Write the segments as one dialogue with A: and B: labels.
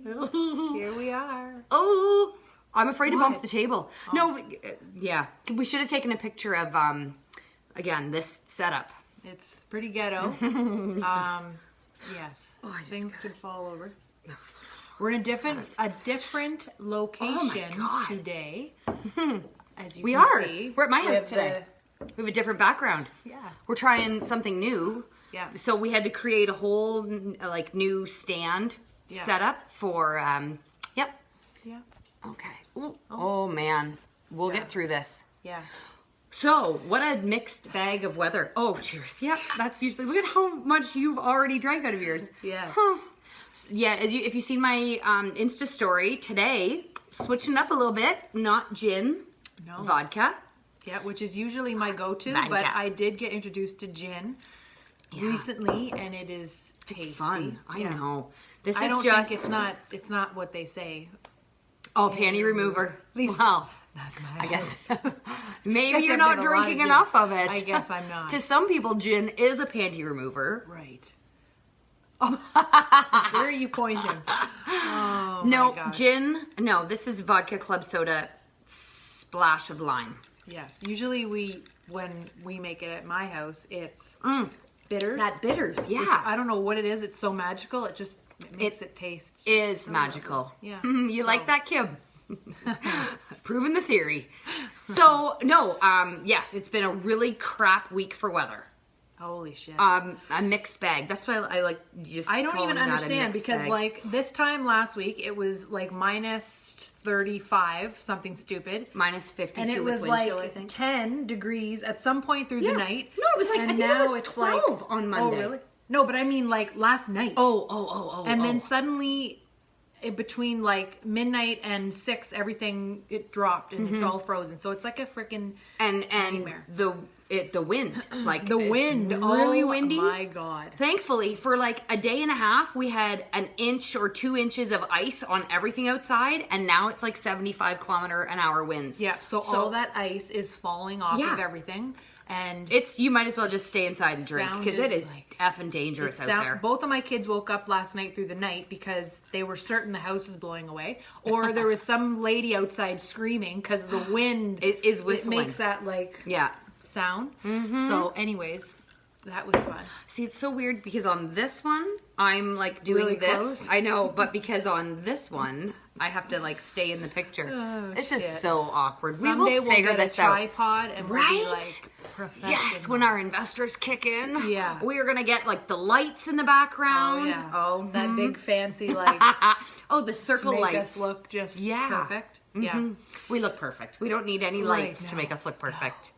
A: Here we are.
B: Oh, I'm afraid to
A: What?
B: bump the table.
A: Oh.
B: No, yeah. We should have taken a picture of, again, this setup.
A: It's pretty ghetto. Yes.
B: Oh,
A: Things could fall over. We're in a different location today. As you
B: We
A: can
B: are.
A: see.
B: We're at my
A: We
B: house
A: have
B: today. We have a different background.
A: Yeah.
B: We're trying something new.
A: Yeah.
B: So we had to create a whole like new stand setup for yep.
A: Yeah.
B: Okay. Ooh. Oh man. We'll get through this.
A: Yes.
B: So, what a mixed bag of weather. Oh, cheers. Yep, that's usually, look at how much you've already drank out of yours.
A: Yeah.
B: Huh. Yeah, if you've seen my Insta story today, switching it up a little bit, not gin, vodka.
A: Yeah, which is usually my go-to,
B: Vodka.
A: but I did get introduced to gin recently, and it is tasty.
B: It's fun. I know. This
A: I
B: is
A: don't
B: just
A: think it's not what they say.
B: oh, panty remover.
A: At least
B: Well,
A: that's my
B: I guess maybe you're
A: I've
B: not
A: had a lot of
B: drinking
A: gin.
B: enough of it.
A: I guess I'm not.
B: To some people, gin is a panty remover.
A: Right. Oh, so where are you pointing? Oh,
B: No,
A: my God.
B: gin. No, this is vodka club soda, splash of lime.
A: Yes. Usually when we make it at my house, it's bitters.
B: That bitters, yeah.
A: Which I don't know what it is. It's so magical. It makes it taste.
B: Is
A: so
B: magical.
A: lovely. Yeah.
B: You like that, Kim? Proving the theory. So, no, yes, it's been a really crap week for weather.
A: Holy shit.
B: A mixed bag. That's why I like just
A: I don't
B: calling
A: even
B: that a
A: understand
B: mixed
A: because
B: bag.
A: like this time last week it was like minus 35, something stupid.
B: Minus 52
A: And it
B: with
A: was
B: wind
A: like
B: chill, I think.
A: 10 degrees at some point through the night.
B: No, it was like,
A: and
B: I think
A: now
B: it was
A: it's
B: 12
A: like,
B: on Monday.
A: Oh, really? No, but I mean like last night.
B: Oh.
A: And then suddenly between like midnight and 6 everything it dropped and it's all frozen. So it's like a freaking
B: and
A: nightmare.
B: the wind, like
A: the
B: it's
A: wind,
B: really windy.
A: Oh my God.
B: Thankfully, for like a day and a half, we had an inch or 2 inches of ice on everything outside, and now it's like 75-kilometer-an-hour winds.
A: Yeah, so all that ice is falling off of everything, and
B: you might as well just stay inside and drink because it is
A: like-
B: effing dangerous out there.
A: Both of my kids woke up last night through the night because they were certain the house was blowing away, or there was some lady outside screaming because the wind
B: It is whistling.
A: It makes that like
B: Yeah.
A: sound. So, anyways, that was fun.
B: See, it's so weird because on this one, I'm like doing
A: Really
B: this.
A: close?
B: I know, but because on this one, I have to like stay in the picture.
A: Oh,
B: this is
A: shit.
B: so awkward.
A: Someday
B: we will figure
A: we'll get
B: this
A: a
B: out.
A: tripod and we'll be
B: Right?
A: like professional.
B: Yes, when our investors kick in,
A: Yeah.
B: we are gonna get like the lights in the background.
A: Oh yeah.
B: Oh,
A: that big fancy like
B: oh, the circle
A: make
B: lights.
A: us look just
B: Yeah.
A: perfect. Yeah.
B: We look perfect. We don't need any
A: Right,
B: lights to
A: no.
B: make us look perfect.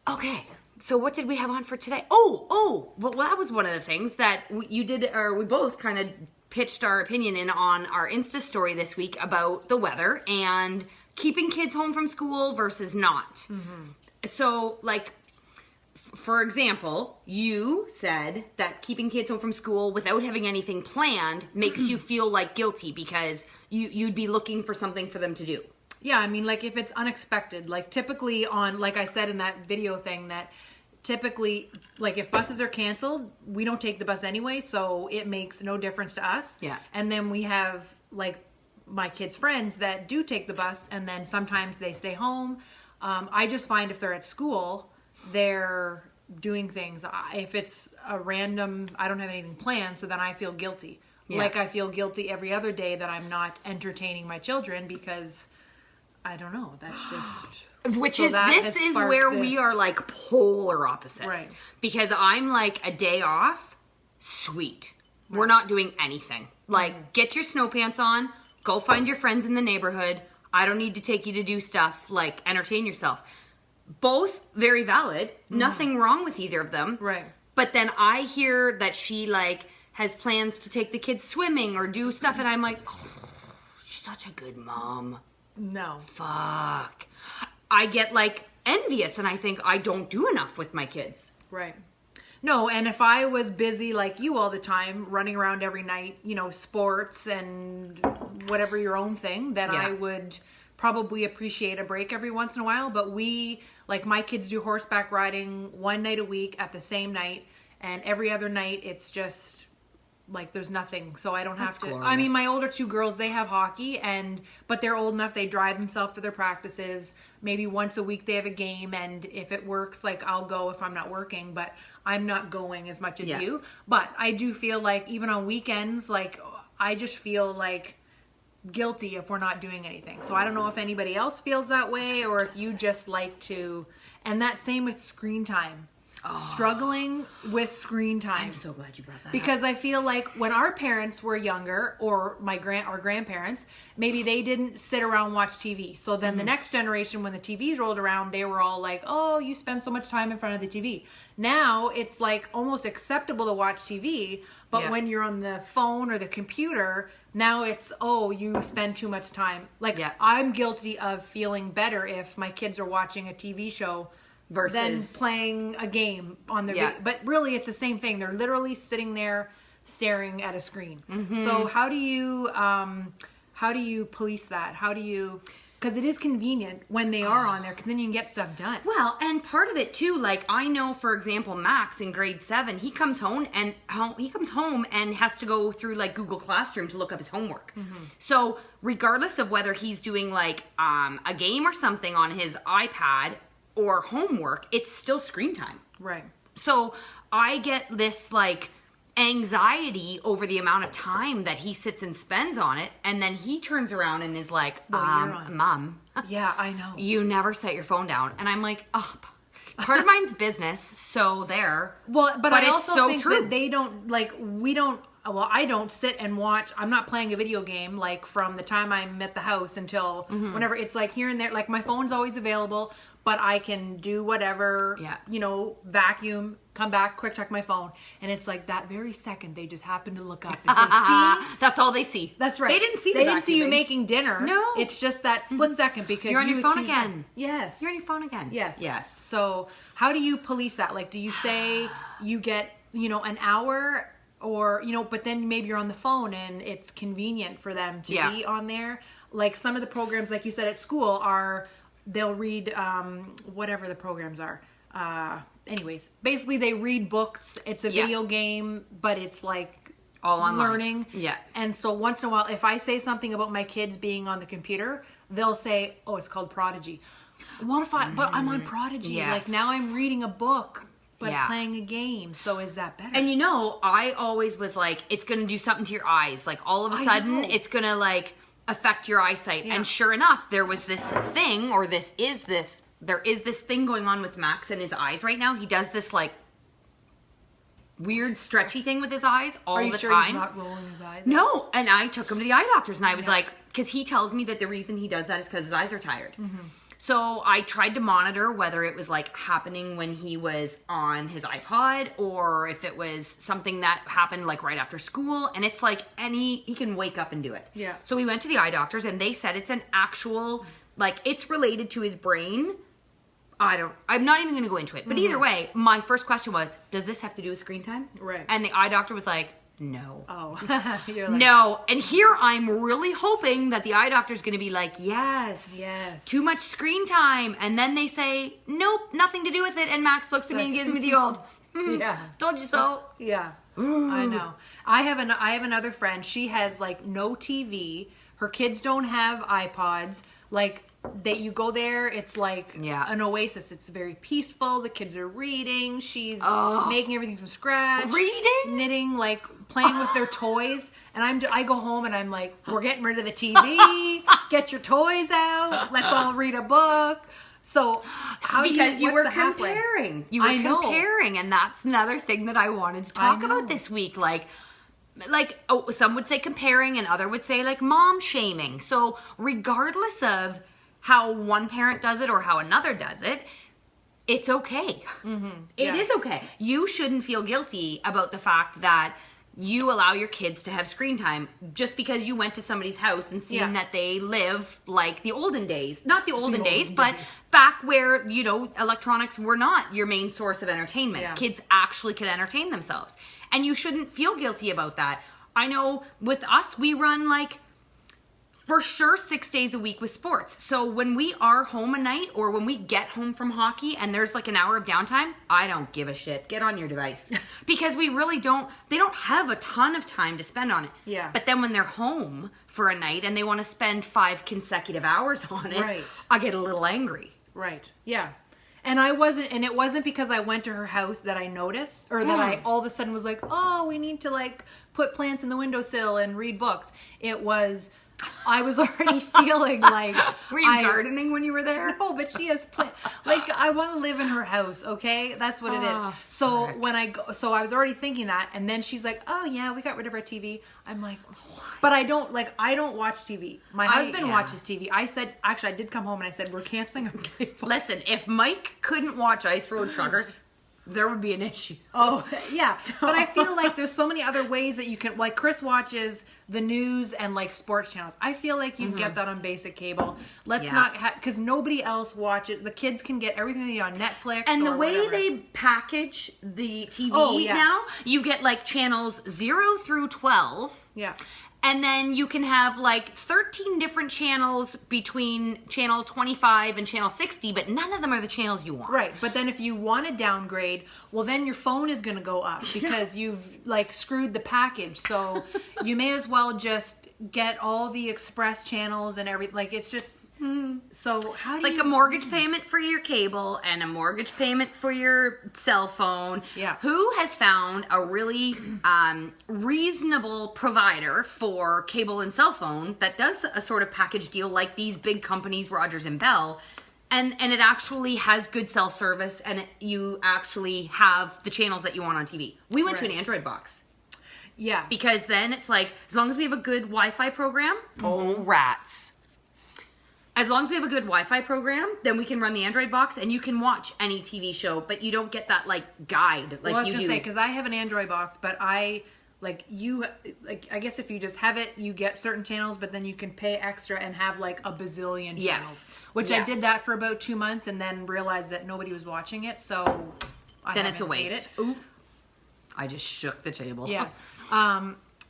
B: Okay, so what did we have on for today? Well, that was one of the things that you did, or we both kind of pitched our opinion in on our Insta story this week about the weather and keeping kids home from school versus not. So, like, for example, you said that keeping kids home from school without having anything planned makes you feel like guilty because you'd be looking for something for them to do.
A: Yeah, I mean, like if it's unexpected, like typically on, like I said in that video thing, that typically, like if buses are canceled, we don't take the bus anyway, so it makes no difference to us.
B: Yeah.
A: And then we have like my kids' friends that do take the bus, and then sometimes they stay home. I just find if they're at school, they're doing things. If it's a random, I don't have anything planned, so then I feel guilty.
B: Yeah.
A: Like I feel guilty every other day that I'm not entertaining my children because I don't know. That's just
B: Which
A: so
B: is,
A: that
B: this
A: has
B: is
A: sparked
B: where
A: this.
B: we are like polar opposites.
A: Right.
B: Because I'm like, a day off, sweet. We're not doing anything. Like, get your snow pants on, go find your friends in the neighborhood. I don't need to take you to do stuff, like entertain yourself. Both very valid. Nothing wrong with either of them.
A: Right.
B: But then I hear that she like has plans to take the kids swimming or do stuff, and I'm like, oh, she's such a good mom.
A: No.
B: Fuck. I get like envious and I think I don't do enough with my kids.
A: Right. No, and if I was busy like you all the time, running around every night, you know, sports and whatever your own thing, then
B: Yeah.
A: I would probably appreciate a break every once in a while. But like my kids do horseback riding one night a week at the same night, and every other night it's just like there's nothing, so I don't have
B: That's
A: to.
B: glorious.
A: I mean, my older two girls, they have hockey, but they're old enough, they drive themselves to their practices. Maybe once a week they have a game, and if it works, like I'll go if I'm not working, but I'm not going as much as you. But I do feel like even on weekends, like I just feel like guilty if we're not doing anything. So I don't know if anybody else feels that way, or if you just like to. And that same with screen time. Struggling with screen time.
B: I'm so glad you brought that
A: because I feel like when our parents were younger, or our grandparents, maybe they didn't sit around and watch TV. So then the next generation, when the TVs rolled around, they were all like, oh, you spend so much time in front of the TV. Now it's like almost acceptable to watch TV, but when you're on the phone or the computer, now it's, oh, you spend too much time. Like I'm guilty of feeling better if my kids are watching a TV show
B: versus
A: than playing a game on the video. But really, it's the same thing. They're literally sitting there staring at a screen. So how do you police that? How do you? Because it is convenient when they are on there, because then you can get stuff done.
B: Well, and part of it too, like I know, for example, Max in grade 7, he comes home and has to go through like Google Classroom to look up his homework. So regardless of whether he's doing like a game or something on his iPad or homework, it's still screen time.
A: Right.
B: So I get this like anxiety over the amount of time that he sits and spends on it, and then he turns around and is like, Mom.
A: Yeah, I know.
B: You never set your phone down. And I'm like, oh, part of mine's business, so there.
A: Well, but I
B: it's
A: also
B: so
A: think
B: true.
A: that they don't, like, I don't sit and watch. I'm not playing a video game, like, from the time I'm at the house until whenever. It's like here and there. Like, my phone's always available, but I can do whatever, vacuum, come back, quick check my phone. And it's like that very second they just happen to look up and say, see?
B: That's all they see.
A: That's right.
B: They didn't see
A: you making dinner.
B: No.
A: It's just that split second because
B: you're on your phone
A: accuse
B: again.
A: them. Yes.
B: You're on your phone again.
A: Yes.
B: Yes.
A: So how do you police that? Like, do you say you get, an hour or, but then maybe you're on the phone and it's convenient for them to be on there? Like some of the programs, like you said, at school they'll read whatever the programs are. Anyways, basically they read books. It's a video game, but it's like
B: all online.
A: Learning.
B: Yeah.
A: And so once in a while, if I say something about my kids being on the computer, they'll say, oh, it's called Prodigy. What if but I'm on Prodigy.
B: Yes.
A: Like now I'm reading a book, but playing a game. So is that better?
B: And I always was like, it's going to do something to your eyes. Like all of a sudden it's going to like affect your eyesight. Yeah. And sure enough, there was this thing, or there is this thing going on with Max and his eyes right now. He does this like weird stretchy thing with his eyes all the time. Are you sure
A: he's not rolling his eyes?
B: No. And I took him to the eye doctors and I was like, because he tells me that the reason he does that is because his eyes are tired. So I tried to monitor whether it was like happening when he was on his iPod or if it was something that happened like right after school. And it's like he can wake up and do it.
A: Yeah.
B: So we went to the eye doctors and they said it's an actual, like it's related to his brain. I'm not even going to go into it. But either way, my first question was, does this have to do with screen time?
A: Right.
B: And the eye doctor was like, no.
A: Oh. You're like,
B: no. And here I'm really hoping that the eye doctor's going to be like, yes. Too much screen time. And then they say, nope, nothing to do with it. And Max looks at me and gives me the old, told you so.
A: Yeah. I know. I have another friend. She has like no TV. Her kids don't have iPods. Like that you go there, it's like an oasis. It's very peaceful. The kids are reading. She's making everything from scratch.
B: Reading?
A: Knitting, like playing with their toys. And I go home and I'm like, we're getting rid of the TV. Get your toys out. Let's all read a book. So
B: because you were comparing. You were comparing, and that's another thing that I wanted to talk about this week. Like some would say comparing and other would say like mom shaming. So regardless of how one parent does it or how another does it, it's okay. It is okay. You shouldn't feel guilty about the fact that you allow your kids to have screen time just because you went to somebody's house and seen that they live like the olden days. Not the olden days, but back where, electronics were not your main source of entertainment. Yeah. Kids actually could entertain themselves. And you shouldn't feel guilty about that. I know with us, we run like for sure 6 days a week with sports. So when we are home a night or when we get home from hockey and there's like an hour of downtime, I don't give a shit. Get on your device. Because we really they don't have a ton of time to spend on it.
A: Yeah.
B: But then when they're home for a night and they want to spend 5 consecutive hours on it,
A: Right.
B: I get a little angry.
A: Right. Yeah. And it wasn't because I went to her house that I noticed, or that I all of a sudden was like, oh, we need to like put plants in the windowsill and read books. It was, I was already feeling like.
B: Were you gardening when you were there?
A: No, but she has plants. Like, I want to live in her house, okay? That's what it is. So
B: frick.
A: when I was already thinking that, and then she's like, oh yeah, we got rid of our TV. I'm like, but I don't watch TV. My husband watches TV. I said, actually, I did come home and I said, we're canceling our cable.
B: Listen, if Mike couldn't watch Ice Road Truckers, there would be an issue.
A: Oh, yeah. But I feel like there's so many other ways that you can, like Chris watches the news and like sports channels. I feel like you can get that on basic cable. Let's not because nobody else watches. The kids can get everything they need on Netflix.
B: And the
A: or
B: way
A: whatever.
B: they package the TV now, you get like channels 0 through 12.
A: Yeah.
B: And then you can have like 13 different channels between channel 25 and channel 60, but none of them are the channels you want.
A: Right, but then if you want to downgrade, well then your phone is going to go up because you've like screwed the package. So you may as well just get all the express channels and everything. Like it's just so how do
B: It's like a mortgage payment for your cable and a mortgage payment for your cell phone.
A: Yeah.
B: Who has found a really reasonable provider for cable and cell phone that does a sort of package deal like these big companies, Rogers and Bell, and it actually has good self-service and you actually have the channels that you want on TV. We went to an Android box.
A: Yeah.
B: Because then it's like, as long as we have a good Wi-Fi program, oh rats. As long as we have a good Wi-Fi program, then we can run the Android box and you can watch any TV show, but you don't get that like guide like
A: Well, I was
B: you
A: gonna
B: do.
A: say because I have an Android box, but I guess if you just have it, you get certain channels, but then you can pay extra and have like a bazillion channels.
B: Yes.
A: Which I
B: Yes.
A: did that for about 2 months and then realized that nobody was watching it, so
B: Then it's a
A: haven't paid
B: waste.
A: it.
B: Ooh. I just shook the table.
A: Yes.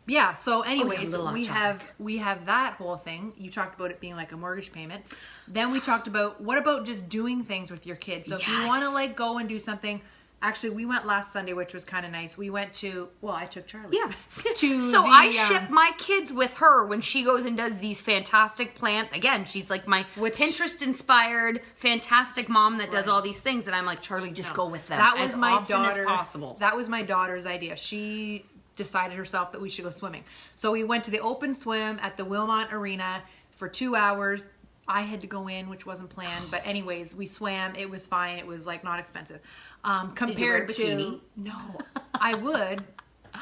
A: Yeah, so anyways,
B: little off
A: we
B: topic.
A: have that whole thing. You talked about it being like a mortgage payment. Then we talked about what about just doing things with your kids. So if you want to like go and do something, actually we went last Sunday, which was kind of nice. We went to, well, I took Charlie.
B: Yeah.
A: To
B: So
A: the,
B: I ship my kids with her when she goes and does these fantastic again, she's like my Pinterest inspired fantastic mom that does all these things and I'm like, Charlie, just go with them.
A: That was
B: as
A: my
B: often
A: daughter.
B: as possible.
A: That was my daughter's idea. She decided herself that we should go swimming. So we went to the open swim at the Wilmot Arena for 2 hours. I had to go in, which wasn't planned, but anyways, we swam. It was fine. It was like not expensive. Compared
B: Did you wear a
A: to
B: bikini?
A: no, I would,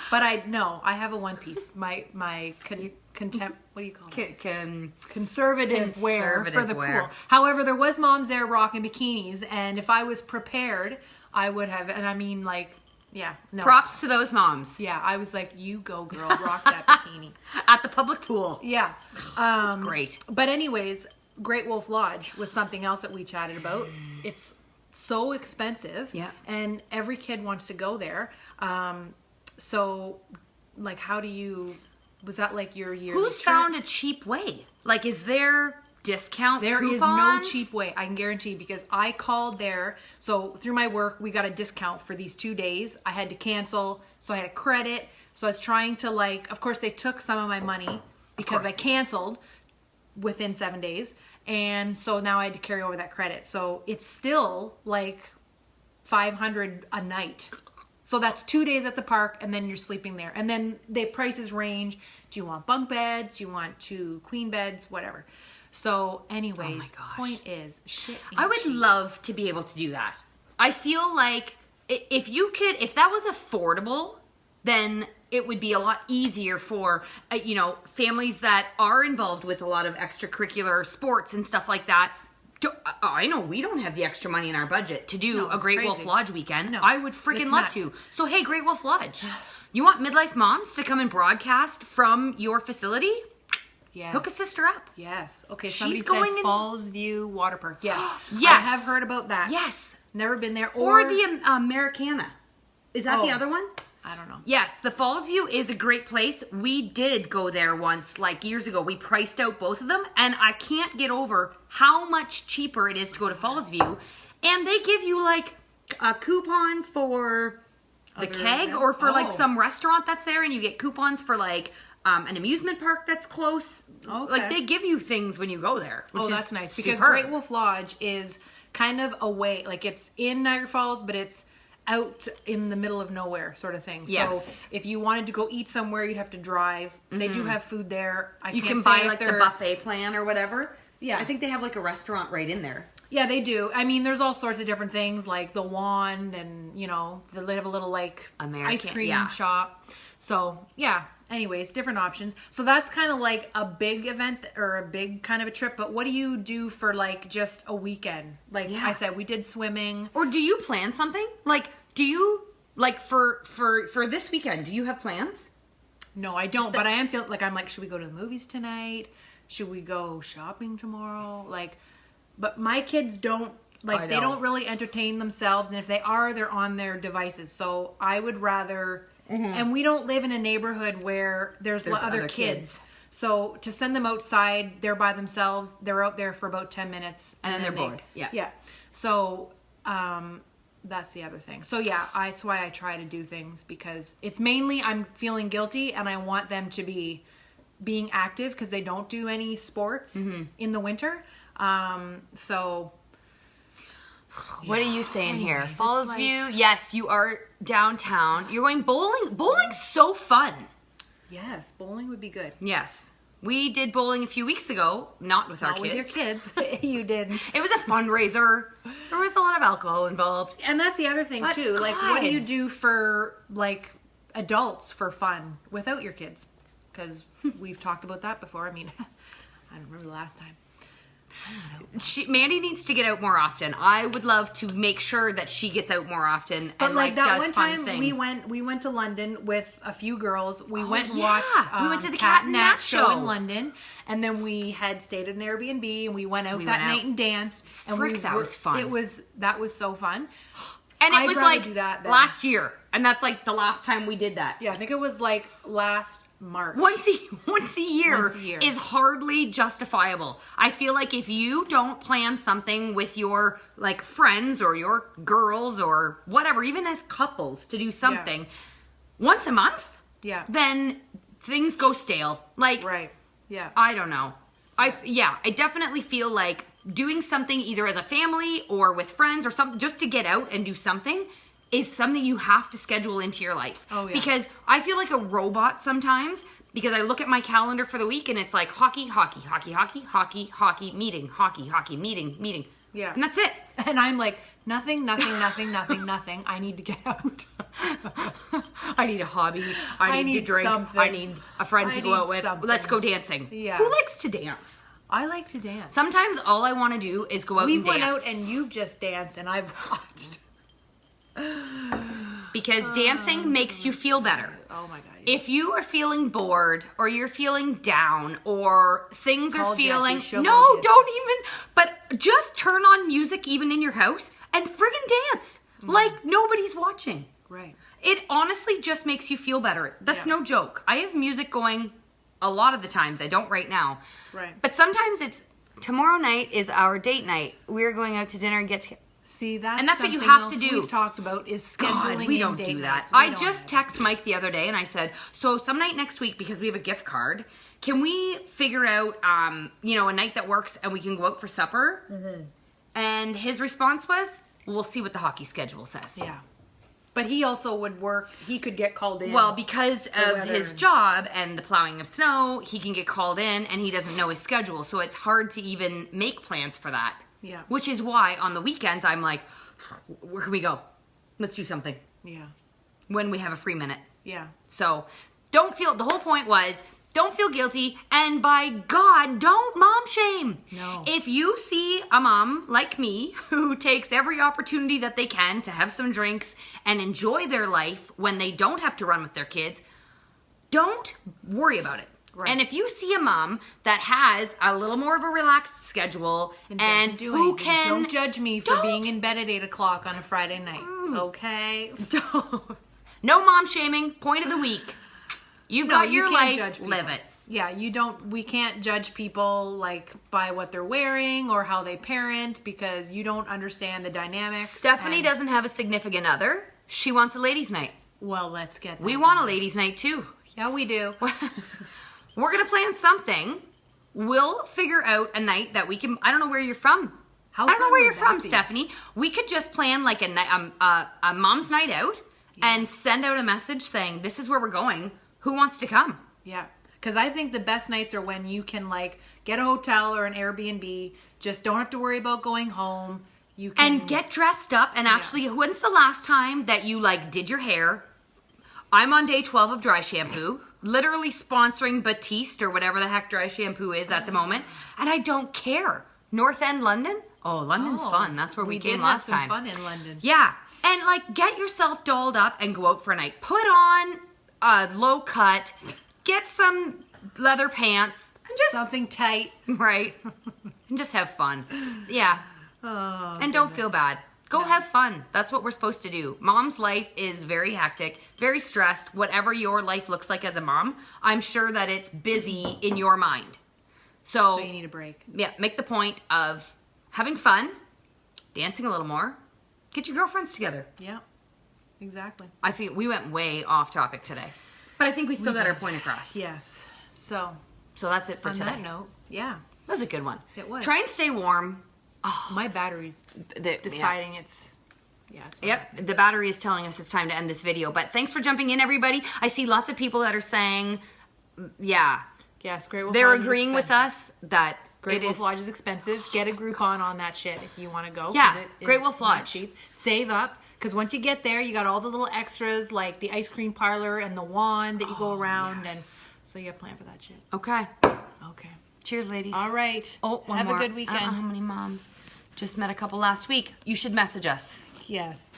A: but I have a one piece. My contempt. What do you call it? Conservative wear for the
B: wear.
A: pool. However, there was moms there rocking bikinis, and if I was prepared, I would have. And I mean, like. Yeah, no.
B: Props to those moms.
A: Yeah, I was like, you go, girl, rock that bikini.
B: At the public pool.
A: Yeah.
B: That's great.
A: But anyways, Great Wolf Lodge was something else that we chatted about. It's so expensive.
B: Yeah.
A: And every kid wants to go there. So, like, how do you... Was that like your year?
B: Who's found a cheap way? Like, is there discount
A: There
B: coupons?
A: is no cheap way, I can guarantee, because I called there. So through my work, we got a discount for these 2 days. I had to cancel, so I had a credit. So I was trying to like, of course they took some of my money because I canceled within 7 days. And so now I had to carry over that credit. So it's still like $500 a night. So that's 2 days at the park, and then you're sleeping there. And then the prices range. Do you want bunk beds? Do you want 2 queen beds? Whatever. So anyways, point is, shit ain't
B: I would
A: cheap.
B: love to be able to do that. I feel like if that was affordable, then it would be a lot easier for, families that are involved with a lot of extracurricular sports and stuff like that. I know we don't have the extra money in our budget to do a Great Wolf
A: crazy.
B: Lodge weekend.
A: No,
B: I would freaking
A: it's
B: love
A: nuts.
B: to. So hey, Great Wolf Lodge, you want midlife moms to come and broadcast from your facility?
A: Yeah.
B: Hook a sister up.
A: Yes. Okay,
B: She's
A: somebody
B: going
A: said
B: in-
A: Fallsview Waterpark. Yes.
B: Yes.
A: I have heard about that.
B: Yes.
A: Never been there.
B: Or the Americana. Is that the
A: Oh.
B: other one?
A: I don't know.
B: Yes, the Fallsview is a great place. We did go there once, like years ago. We priced out both of them, and I can't get over how much cheaper it is to go to Fallsview. And they give you like a coupon for the keg or for like some restaurant that's there, and you get coupons for like an amusement park that's close.
A: Okay.
B: Like they give you things when you go there. Which
A: That's nice, because
B: superb.
A: Great Wolf Lodge is kind of away, like it's in Niagara Falls, but it's out in the middle of nowhere sort of thing.
B: Yes.
A: So if you wanted to go eat somewhere, you'd have to drive. They do have food there.
B: You can buy like the buffet plan or whatever.
A: Yeah.
B: I think they have like a restaurant right in there.
A: Yeah, they do. I mean, there's all sorts of different things, like the wand, and they have a little like ice cream shop. So yeah. Anyways, different options. So that's kind of like a big event or a big kind of a trip. But what do you do for like just a weekend? Like I said, we did swimming.
B: Or do you plan something? Like, do you like for this weekend? Do you have plans?
A: No, I don't. But I am feeling like I'm like, should we go to the movies tonight? Should we go shopping tomorrow? Like, but my kids don't like. They don't really entertain themselves, and if they are, they're on their devices. So I would rather. And we don't live in a neighborhood where there's other kids. So to send them outside, they're by themselves. They're out there for about 10 minutes.
B: And then they're bored. Yeah.
A: Yeah. So that's the other thing. So yeah, that's why I try to do things, because it's mainly I'm feeling guilty and I want them to be being active because they don't do any sports in the winter. So...
B: What are you saying here? Fallsview, yes, you are downtown. You're going bowling. Bowling's so fun.
A: Yes, bowling would be good.
B: Yes. We did bowling a few weeks ago, not with our kids.
A: With your kids. You didn't.
B: It was a fundraiser. There was a lot of alcohol involved.
A: And that's the other thing, too. Like, what do you do for, like, adults for fun without your kids? Because we've talked about that before. I mean, I don't remember the last time.
B: Mandy needs to get out more often. I would love to make sure that she gets out more often.
A: But
B: and
A: like that
B: does
A: one
B: fun
A: time
B: things.
A: we went to London with a few girls. We went and watched
B: we went to the Cat and Nat show
A: in London, and then we had stayed at an Airbnb and we went out night and danced. And
B: that was fun.
A: That was so fun.
B: And it was like
A: do that
B: last year, and that's like the last time we did that.
A: Yeah, I think it was like last March.
B: Once a year is hardly justifiable. I feel like if you don't plan something with your like friends or your girls or whatever, even as couples to do something once a month, then things go stale. Like,
A: right. Yeah.
B: I don't know. I definitely feel like doing something either as a family or with friends or something just to get out and do something is something you have to schedule into your life.
A: Oh, yeah.
B: Because I feel like a robot sometimes because I look at my calendar for the week and it's like hockey, meeting, hockey, meeting.
A: Yeah.
B: And that's it.
A: And I'm like, nothing. I need to get out.
B: I need a hobby. I need to drink.
A: Something.
B: I need a friend to go out with.
A: Something.
B: Let's go dancing.
A: Yeah.
B: Who likes to dance?
A: I like to dance.
B: Sometimes all I want to do is go out and dance.
A: We went out and you've just danced and I've watched.
B: Because dancing makes you feel better.
A: Oh my God.
B: If you are feeling bored or you're feeling down or things are feeling... No, don't even... But just turn on music even in your house and friggin' dance. Like nobody's watching.
A: Right.
B: It honestly just makes you feel better. That's no joke. I have music going a lot of the times. I don't right now.
A: Right.
B: But sometimes it's... Tomorrow night is our date night. We're going out to dinner and get together.
A: See, that's
B: what you
A: something
B: have
A: else
B: to do.
A: We've talked about is scheduling.
B: God, we don't do that. I just text Mike the other day and I said, so some night next week, because we have a gift card, can we figure out, a night that works and we can go out for supper? Mm-hmm. And his response was, we'll see what the hockey schedule says.
A: Yeah. But he also would work, he could get called in.
B: Well, because of his job and the plowing of snow, he can get called in and he doesn't know his schedule. So it's hard to even make plans for that.
A: Yeah.
B: Which is why on the weekends I'm like, where can we go? Let's do something.
A: Yeah.
B: When we have a free minute.
A: Yeah.
B: So the whole point was, don't feel guilty, and by God, don't mom shame.
A: No.
B: If you see a mom like me who takes every opportunity that they can to have some drinks and enjoy their life when they don't have to run with their kids, don't worry about it.
A: Right.
B: And if you see a mom that has a little more of a relaxed schedule and who can...
A: Don't judge me for being in bed at 8 o'clock on a Friday night. Okay?
B: No mom shaming. Point of the week. You've got your life. Live it.
A: Yeah, we can't judge people like by what they're wearing or how they parent because you don't understand the dynamics.
B: Stephanie doesn't have a significant other. She wants a ladies' night.
A: Well, let's get that.
B: We want a ladies' night too.
A: Yeah, we do.
B: We're going to plan something. We'll figure out a night that we can. I don't know where you're from. I don't know where you're from, Stephanie. We could just plan like a mom's night out and send out a message saying, this is where we're going. Who wants to come?
A: Yeah. Because I think the best nights are when you can like get a hotel or an Airbnb. Just don't have to worry about going home. You can
B: and get dressed up. And actually, when's the last time that you like did your hair? I'm on day 12 of dry shampoo. Literally sponsoring Batiste or whatever the heck dry shampoo is at the moment. And I don't care. North End, London? Oh, London's fun. That's where we came last time.
A: Fun in London.
B: Yeah. And like get yourself dolled up and go out for a night. Put on a low cut. Get some leather pants and just
A: something tight,
B: right? And just have fun. Yeah.
A: Oh,
B: and don't feel bad. Go have fun. That's what we're supposed to do. Mom's life is very hectic, very stressed. Whatever your life looks like as a mom, I'm sure that it's busy in your mind. So
A: you need a break.
B: Yeah, make the point of having fun, dancing a little more, get your girlfriends together.
A: Yeah, exactly.
B: I think we went way off topic today. But I think we still got our point across.
A: Yes. So
B: that's it for today.
A: On that note, yeah.
B: That was a good one.
A: It was.
B: Try and stay warm.
A: Oh, my battery's deciding it's... Yeah,
B: yep, the battery is telling us it's time to end this video. But thanks for jumping in, everybody. I see lots of people that are saying,
A: Yes, Great Wolf
B: they're
A: Lodge
B: agreeing with us that
A: Great Wolf Lodge is expensive. Get a Groupon on that shit if you want to go.
B: Yeah,
A: it
B: Great Wolf Lodge.
A: Cheap. Save up. Because once you get there, you got all the little extras like the ice cream parlor and the wand that you go around.
B: Yes.
A: And so you have planned for that shit.
B: Okay.
A: Okay.
B: Cheers, ladies.
A: All right.
B: Oh, one
A: have
B: more.
A: a good weekend.
B: How many moms? Just met a couple last week. You should message us.
A: Yes.